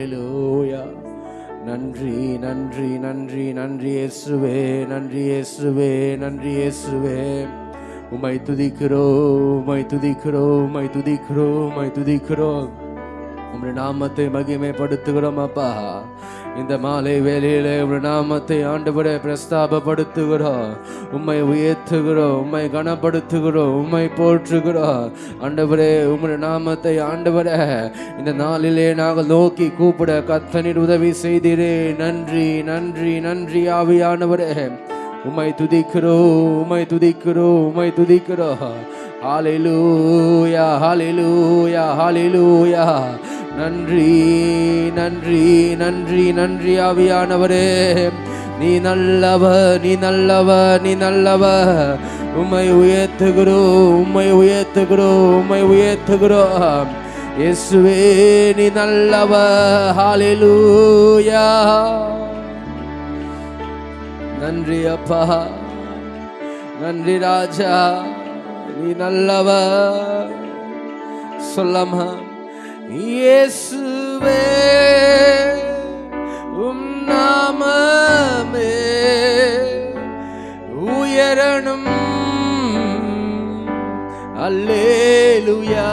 ஹல்லேலூயா. நன்றி நன்றி நன்றி நன்றி இயேசுவே, நன்றி இயேசுவே, நன்றி இயேசுவே. உம்மை துதிக்கிறோம், உம்மை துதிக்கிறோம், உம்மை துதிக்கிறோம், உம்மை துதிக்கிறோம். உம்முடைய நாமத்தை மகிமைப்படுத்துகிறோம் அப்பா. இந்த மாலை வேளையில உம்முடைய நாமத்தை ஆண்டவரே பிரஸ்தாபப்படுத்துகிறோம், உம்மை உயர்த்துகிறோம், உம்மை கனப்படுத்துகிறோம், உம்மை போற்றுகிறோம். ஆண்டவரே உம்முடைய நாமத்தை ஆண்டவரே இந்த நாளிலே நாங்கள் நோக்கி கூப்பிட கர்த்தர் உதவி செய்தீரே. நன்றி நன்றி நன்றி ஆவியானவரே. உம்மை துதிக்கிறோம், உம்மை துதிக்கிறோம், உம்மை துதிக்கிறோம். ஹல்லேலூயா, ஹல்லேலூயா, ஹல்லேலூயா. நன்றி நன்றி நன்றி நன்றி ஆவியானவரே. நீ நல்லவர், நீ நல்லவர், நீ நல்லவர். உம்மை உயர்த்துகிறோம், உம்மை உயர்த்துகிறோம், உம்மை உயர்த்துகிறோம். இயேசுவே நீ நல்லவர். ஹல்லேலூயா. நன்றி அப்பா, நன்றி ராஜா, நீ நல்லவர். சொல்லாமா இயேசுவே உம் நாமமே உயரணும். அல்லேலூயா.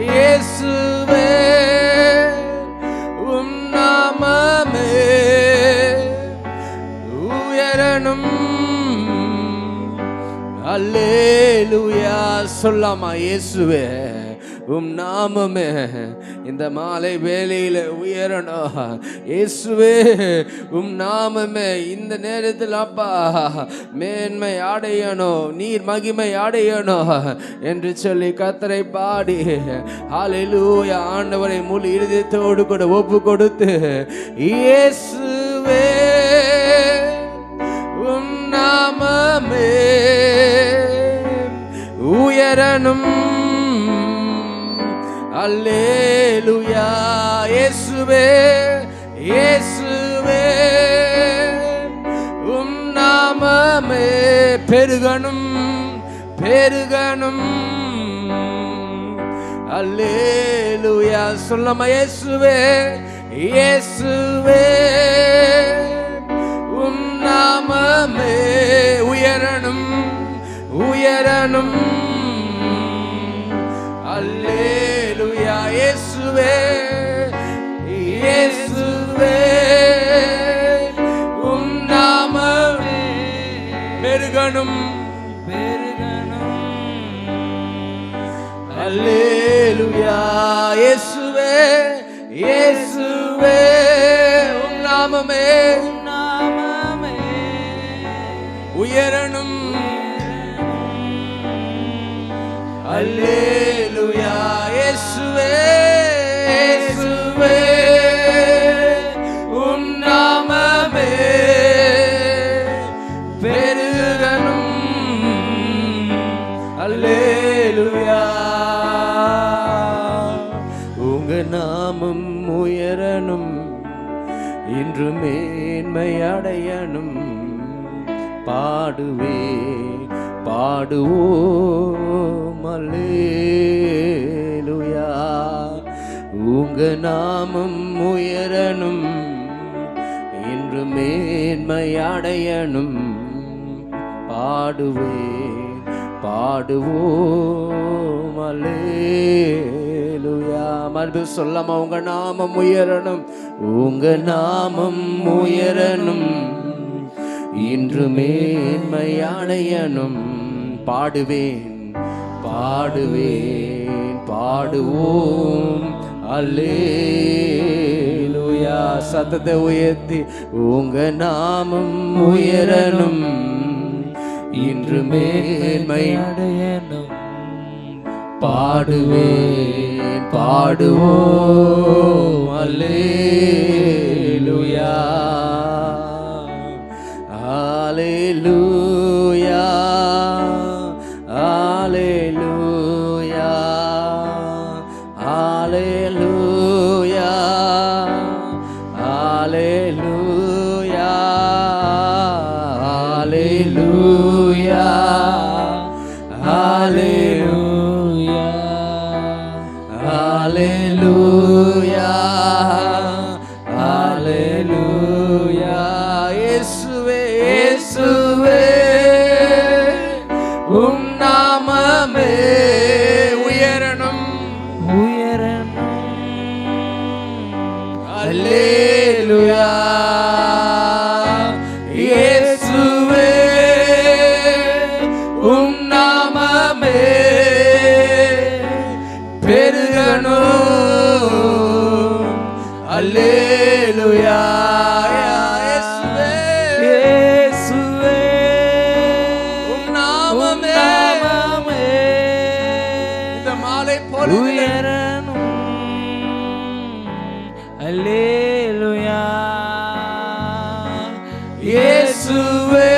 இயேசுவே உம் நாமமே உயரணும். அல்லேலூயா. சொல்லாமா இயேசுவே உம் நாமமே இந்த மாலை வேளையில உயரணும். இயேசுவே உம் நாமமே இந்த நேரத்தில் அப்பா மேன்மை அடையணும், நீர் மகிமை அடையணும் என்று சொல்லி கர்த்தரை பாடி ஹல்லேலூயா ஆண்டவரை முழு இருதயத்தோடு கூட ஒப்பு கொடுத்து இயேசுவே உம் நாமமே உயரணும். அல்லேலூயா. இயேசுவே, இயேசுவே உம் நாமமே பெருகணும், பெருகணும். அல்லேலூயா. சொல்லமா இயேசுவே, இயேசுவே உம் நாமமே உயரணும், உயரணும். அல்லேலூயா. இயேசுவே, இயேசுவே உம் நாமமே பெருகணும், பெருகணும். அல்லேலூயா. இயேசுவே, இயேசுவே உம் நாமமே, உம் நாமமே உயரணும். அல்லேலூயா. இயேசுவே, இயேசுவே உம் நாமமே பெருகணும். அல்லேலூயா. உங்க நாமம் உயரணும், இன்று மேன்மை அடையணும். பாடுவே பாடுவோம் அல்லேலூயா. உங்க நாமம் உயரணும், இன்று மேன்மை அடையணும். பாடுவே பாடுவோம் அல்லேலூயா. மறுபடியும் சொல்லாம உங்க நாமம் உயரணும், உங்க நாமம் உயரணும், இன்று மேன்மை அடையணும். பாடுவேன் பாடுவேன் பாடுவோம் அல்லேலூயா. சத்தத்தை உயர்த்தி உங்க நாமம் உயரணும், இன்று மேன்மை அடையணும். பாடுவேன் பாடுவோம் அல்லேலூயா. Hallelujah, hallelujah, hallelujah, hallelujah, hallelujah, hallelujah, hallelujah. அல்லேலூயா இயேசுவே உம் நாமமே இந்த மாலை பொழுதிலும் அல்லேலூயா இயேசுவே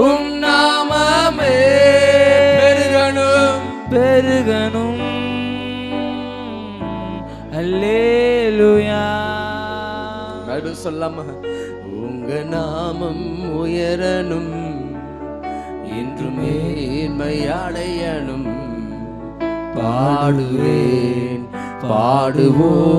உம் நாமமே பெருகணும் அல்லேலூயா அது சொல்லாம உங்க நாமம் உயரணும் என்றும் மேன்மை அடையணும் பாடுவேன் பாடுவோம்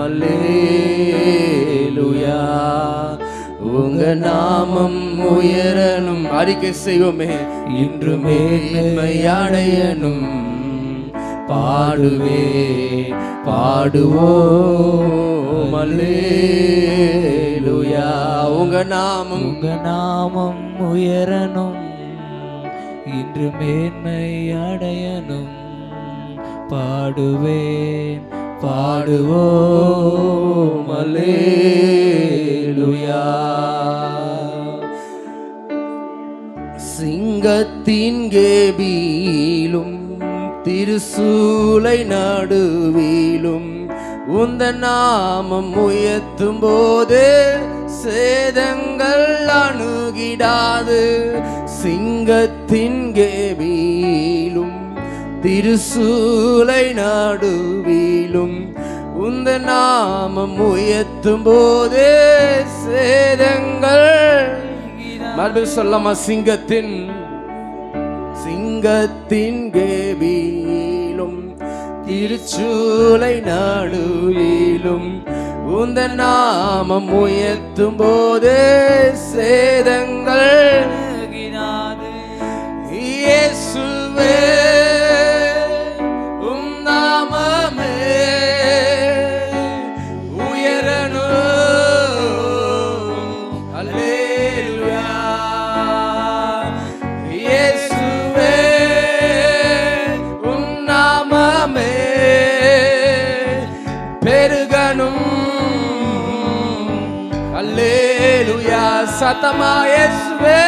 அல்லேலூயா உங்க நாமம் உயரணும் அறிக்கை செய்வோமே இன்று மேன்மை அடையணும் பாடுவேன் பாடுவோம் அல்லேலூயா உங்க நாமம் உயரணும் இன்று மேன்மை அடையணும் பாடுவேன் பாடுவோம் அல்லேலூயா சிங்கத்தின் கேபிலும் திருசூலை நடுவிலும் உந்த நாமம் உயர்த்தும் போது சேதங்கள் அணுகிடாது சிங்கத்தின் கேபிலும் திருசூலை நடுவிலும் உந்த நாமம் உயர்த்தும் போது சேதங்கள் மறுபடியும் சொல்லாமா சிங்கத்தின் கேபிலும் திருச்சூலை நடுவிலும் உந்த நாமம் உயர்த்தும் போது சேதங்கள் இயேசுவே உம் நாமமே உயரணும் அல்லேலூயா இயேசுவே உம் நாமமே பெருகணும் அல்லேலூயா சத்தமா இயேசுவே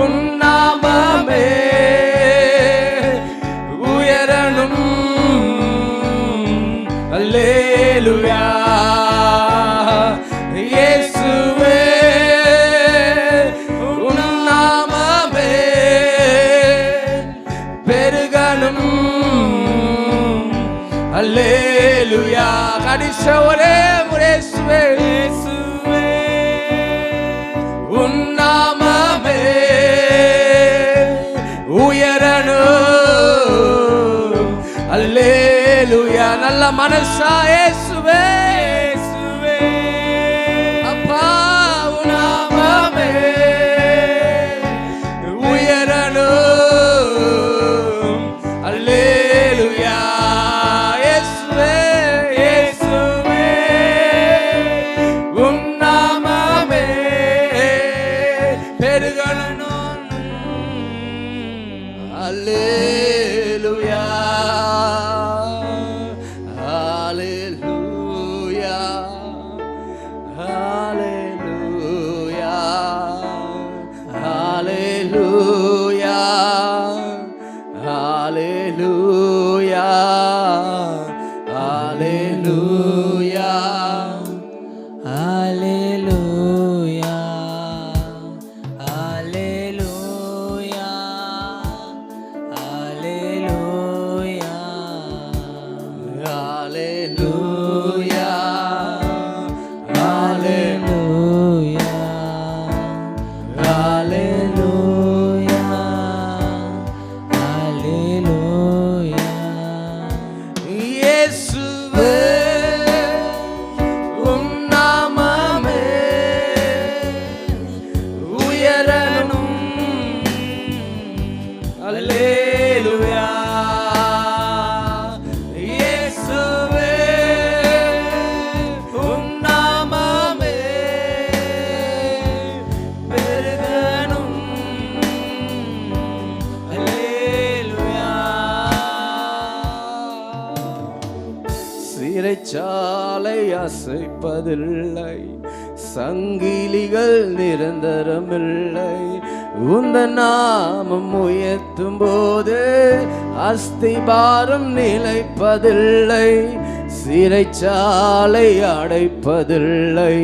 உம் நாமமே உயரணும் அல்லேலூயா இயேசுவே உம் நாமமே பெருகணும் அல்லேலூயா கடைசி ஒரே இயேசுவே உம் நாமமே உயரணும் அல்லேலூயா நல்ல மனசா இயேசுவே அப்பா உம் நாமமே உயரணும் அல்லேலூயா இயேசுவே உம் நாமமே பெருகணும் அல்லேலூயா ஹalleluya ஹalleluya ஹalleluya ஹalleluya ஹalleluya Hallelujah, Hallelujah, Hallelujah, Hallelujah, Hallelujah, Hallelujah, Hallelujah. சிறைச்சாலை அசைப்பதில்லை, சங்கிலிகள் நிரந்தரமில்லை. உந்த நாமம் உயர்த்தும் போது அஸ்திபாரம் நிலைப்பதில்லை, சிறைச்சாலை அடைப்பதில்லை,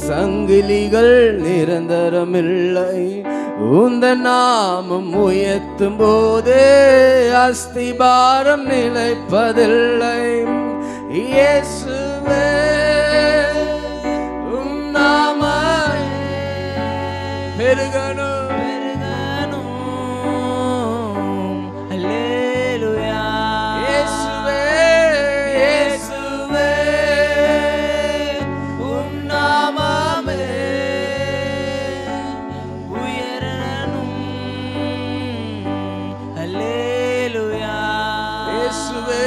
சங்கிலிகள் நிரந்தரமில்லை. உந்த நாமம் உயர்த்தும் போது அஸ்திபாரம் நிலைப்பதில்லை. இயேசுவே உம் நாமம் பெருகணும். அல்லேலூயா. இயேசுவே இயேசுவே உம் நாமமே உயரணும். அல்லேலூயா. இயேசுவே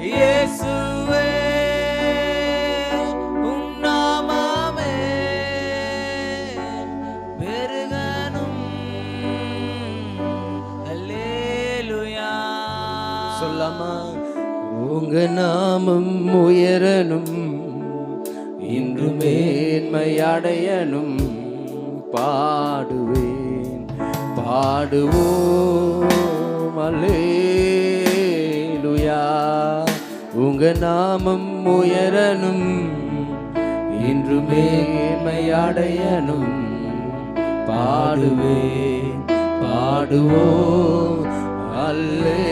இயேசுவே உம் நாமமே பெருகணும். அல்லேலூயா. சொல்லாமா? உங்க நாமம் உயரணும், இன்று மேன்மை அடையணும். பாடுவேன் பாடுவோம் அல்லேலூயா. உங்க நாமம் உயரணும், இன்று மேன்மை அடையணும். பாடுவேன் பாடுவோம் அல்லேலூயா.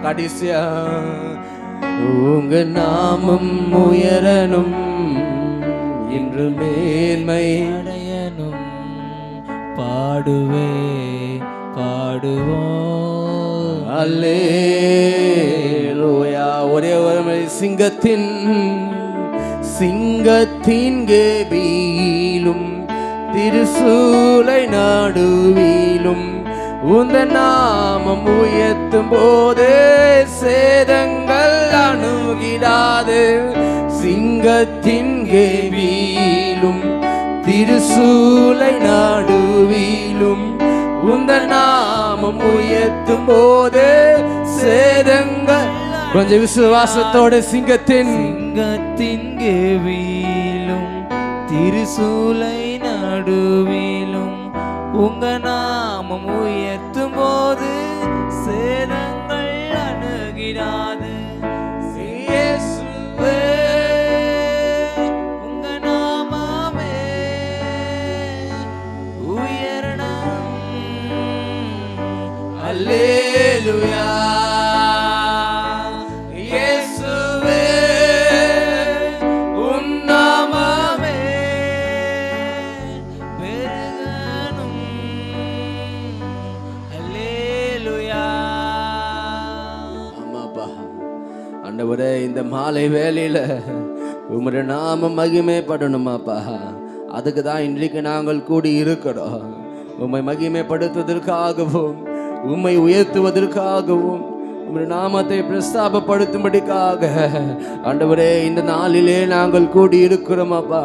கடைசியா உங்க நாமம் உயரணும், இன்று மேன்மை அடையணும். பாடுவே பாடுவோம் அல்லேலூயா. ஒரே ஒரு முறை சிங்கத்தின் கெபியிலும் திருசூலை நடுவிலும் உந்த நாமம் உயர்த்தும் போது சேதங்கள் அணுகிடாது. சிங்கத்தின் கெபியிலும் திருசூலை நடுவிலும் உந்த நாமம் உயர்த்தும் போது சேதங்கள். கொஞ்சம் விசுவாசத்தோட சிங்கத்தின் கெவியிலும் திருசூலை நடுவிலும் உங்க நாமம் உயர்த்தும் போது சேதங்கள் அணுகிடாது. இயேசுவே உங்க நாமமே உயரணம். அல்லேலூயா. இயேசுவே உம் நாமமே பெருகணும். அல்லேலூயா. ஆமாப்பா ஆண்டவரே, இந்த மாலை வேளையில உம்முடைய நாமம் மகிமைப்படணுமாப்பா. அதுக்கு தான் இன்றைக்கு நாங்கள் கூடி இருக்கிறோம். உம்மை மகிமைப்படுத்துவதற்காகவும் உம்மை உயர்த்துவதற்காகவும் உம்முடைய நாமத்தை பிரஸ்தாபப்படுத்தும்படிக்காக ஆண்டவரே இந்த நாளிலே நாங்கள் கூடி இருக்கிறோம் அப்பா.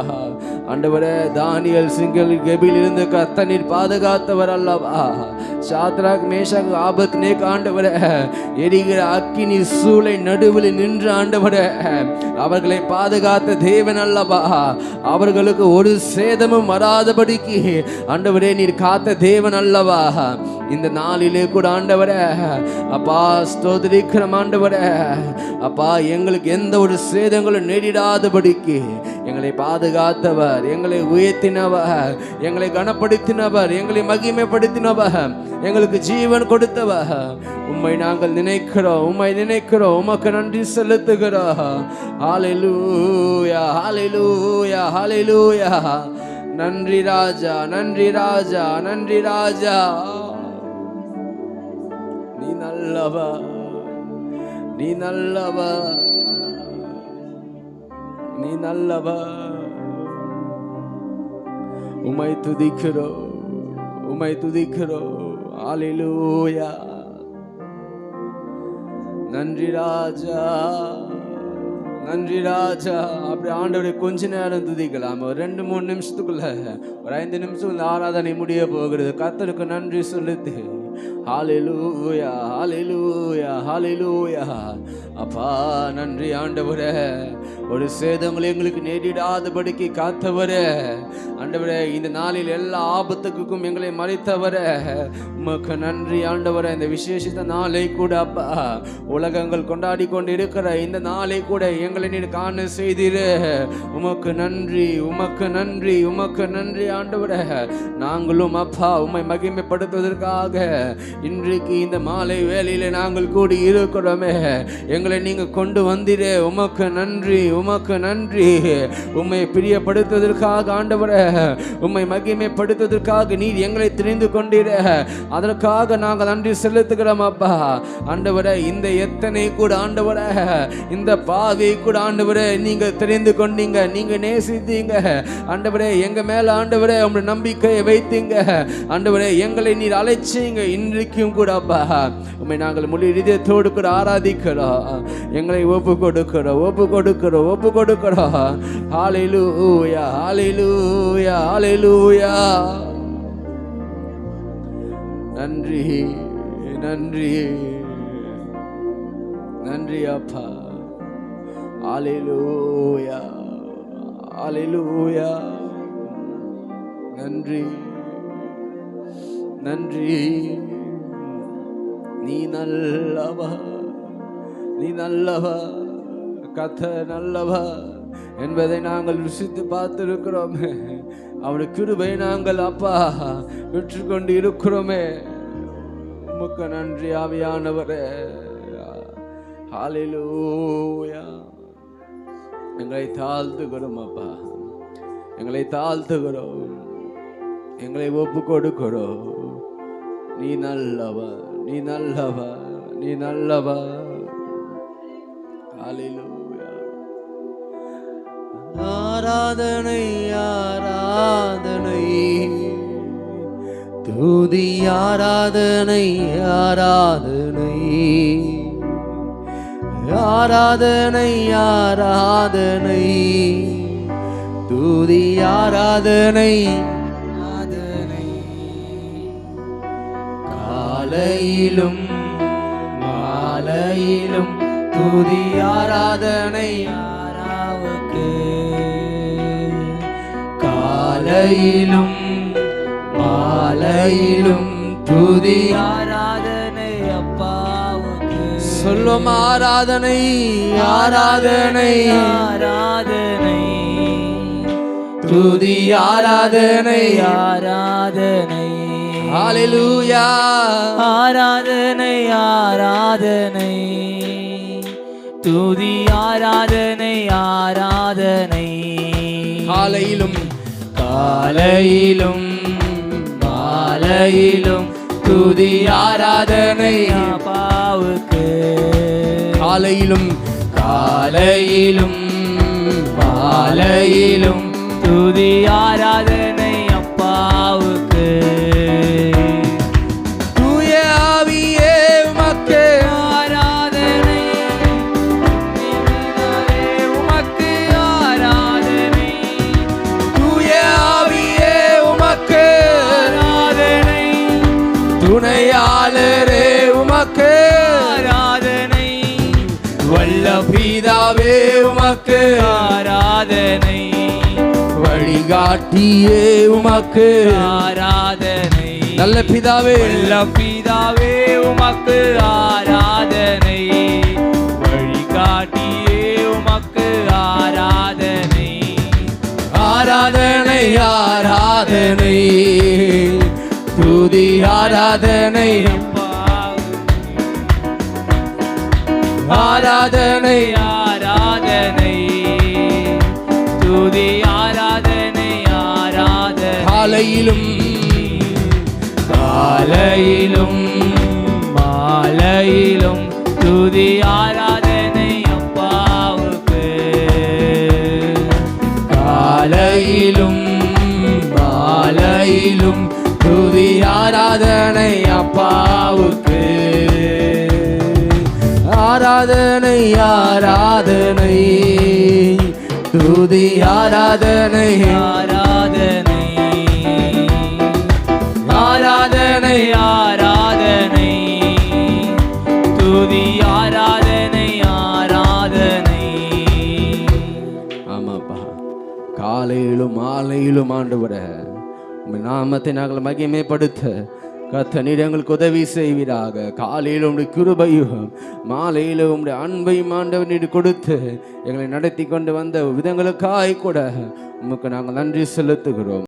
ஆண்டவரே, தானியேல் சிங்கல் கெபியில் இருந்து கர்த்தர் பாதுகாத்தவர் அல்லவா. சாத்ராக் மேஷாக் ஆபத்நேகோ ஆண்டவரே எரிகிற அக்கினி சூளை நடுவில் நின்று ஆண்டவரே அவர்களை பாதுகாத்த தேவன் அல்லவா. அவர்களுக்கு ஒரு சேதமும் வராதபடிக்கு ஆண்டவரே நீர் காத்த தேவன் அல்லவா. இந்த நாளிலே கூட ஆண்டவரே அப்பா ஸ்தோத்திரிக்கிறோம் ஆண்டவரே. அப்பா, எங்களுக்கு எந்த ஒரு சேதங்களும் நேரிடாதபடிக்கு எங்களை பாதுகாத்தவர், எங்களை உயர்த்தினவர், எங்களை கனப்படுத்தினவர், எங்களை மகிமைப்படுத்தினவர், எங்களுக்கு ஜீவன் கொடுத்தவர். உம்மை நாங்கள் நினைக்கிறோம், உம்மை நினைக்கிறோம், உமக்கு நன்றி செலுத்துகிறோம். ஹல்லேலூயா, ஹல்லேலூயா, ஹல்லேலூயா. நன்றி ராஜா, நன்றி ராஜா, நன்றி ராஜா. நீ நல்லவா, நீ நல்லவா, நீ நல்லவா. உம்மை துதிக்கிறோம், உம்மை துதிக்கிறோம். ஹல்லேலூயா. நன்றி ராஜா, நன்றி ராஜா. அப்படி ஆண்டவரை கொஞ்ச நேரம் துதிக்கலாம். ஒரு 2-3 நிமிஷத்துக்குள்ள, ஒரு 5 நிமிஷம் இந்த ஆராதனை முடிய போகிறது. கர்த்தருக்கு நன்றி சொல்லுது. ஹalleluya, ஹalleluya, ஹalleluya. அப்பா நன்றி ஆண்டவரே. ஒரு சேதங்கள் எங்களுக்கு நேரிடாதபடிக்கு காத்தவரே. ஆண்டவரே, இந்த நாளில் எல்லா ஆபத்துக்கும் எங்களை மறைத்தவரே, உமக்கு நன்றி ஆண்டவரே. இந்த விசேஷித்த நாளை கூட அப்பா, உலகங்கள் கொண்டாடி கொண்டு இருக்கிற இந்த நாளை கூட எங்களை நீர் காண செய்தீரே. உமக்கு நன்றி, உமக்கு நன்றி, உமக்கு நன்றி ஆண்டவரே. நாங்களும் அப்பா உம்மை மகிமைப்படுத்துவதற்காக இன்றைக்கு இந்த மாலை வேளையிலே நாங்கள் கூடி இருக்கிறோமே. எங்களை நீங்க கொண்டு வந்தீரே. உமக்கு நன்றி, உமக்கு நன்றி. உம்மை பிரியப்படுத்துவதற்காக ஆண்டவரே, உம்மை மகிமைப்படுத்துவதற்காக நீர் எங்களை தெரிந்து கொண்டீரே. அதற்காக நாங்கள் நன்றி செலுத்துகிறோம் அப்பா. ஆண்டவரே, இந்த எத்தனை கூட ஆண்டவரே, இந்த பாவியை கூட ஆண்டவரே நீங்க தெரிந்து கொண்டீங்க, நீங்க நேசித்தீங்க ஆண்டவரே. எங்க மேல ஆண்டவரே உங்களுடைய நம்பிக்கையை வைத்தீங்க ஆண்டவரே. எங்களை நீர் அழைச்சீங்க. இன்றைக்கும் கூட அப்பா உம்மை நாங்கள் முழு இதயத்தோடு கூட ஆராதிக்கிறோம். எங்களை ஒப்பு கொடுக்கிறோம், ஒப்பு கொடுக்கிறோம், ஒப்பு கொடுக்கிறோம். ஹalleluya, ஹalleluya, ஹalleluya. நன்றி, நன்றி, நன்றி அப்பா. ஹalleluya, ஹalleluya. நன்றி, நன்றி. நீ நல்லவா, நீ நல்லவா, கர்த்தர் நல்லவா என்பதை நாங்கள் ருசித்து பார்த்திருக்கிறோமே. அவருடைய கிருபை நாங்கள் அப்பா பெற்றுக்கொண்டு இருக்கிறோமே. உமக்கு நன்றி ஆவியானவரே. ஹalleluya. எங்களை தாழ்த்துகிறோம் அப்பா, எங்களை தாழ்த்துகிறோம், எங்களை ஒப்பு கொடுக்கிறோம். நீ நல்லவா, நீ நல்லவா, நீ நல்லவா. ஹalleluya. ஆராதனை, ஆராதனை, துதி ஆராதனை, ஆராதனை, ஆராதனை, ஆராதனை, துதி ஆராதனை, காலையிலும் மாலையிலும் துதி ஆராதனை யாராவுக்கு. காலையிலும் மாலையிலும் துதி ஆராதனை அப்பாவுக்கு. சொல்லும் ஆராதனை, ஆராதனை, ஆராதனை, துதி ஆராதனை, ஆராதனை. ஹalleluya. ஆராதனை, ஆராதனை, துதி ஆராதனை, ஆராதனை. காலையிலும் காலையிலும் மாலையிலும் துதி ஆராதனை அப்பாவுக்கு. காலையிலும் காலையிலும் மாலையிலும் துதி ஆராதனை அப்பாவுக்கு. தூய ஆவியே உமக்கு ஆராதனை, உமக்கு ஆராதனை. தூய ஆவியே உமக்கு ஆராதனை, துணையாளரே உமக்கு ஆராதனை. வல்ல பிதாவே உமக்கு ஆராதனை, வழிகாட்டியே உமக்கு ஆராதனை. நல்ல பிதாவே, நல்ல பிதாவே உமக்கு ஆராதனை, வழிகாட்டியே உமக்கு ஆராதனை. ஆராதனை, ஆராதனை, துதி ஆராதனை, ஆராதனை, ஆராதனை, துதி ஆராதனை, ஆராதனை. காலையிலும் காலையிலும் மாலையிலும் துதி ஆராதனை அப்பாவுக்கு. காலையிலும் மாலையிலும் துதி ஆராதனை அப்பாவுக்கு. ஆராதனை ஆராதனை துதி ஆராதனை ஆராதனை ஆராதனை ஆராதனை துதி ஆராதனை ஆராதனை. ஆமாப்பா, காலையிலும் மாலையிலும் ஆண்டவரே உம்முடைய நாமத்தை நாங்கள் மகிமைப்படுத்த கர்த்தர் எங்களுக்கு உதவி செய்வீராக. காலையில் உம்முடைய கிருபையும் மாலையில் உம்முடைய அன்பையும் ஆண்டவர் நீர் கொடுத்து எங்களை நடத்தி கொண்டு வந்த விதங்களுக்காய் கூட உமக்கு நாங்கள் நன்றி செலுத்துகிறோம்.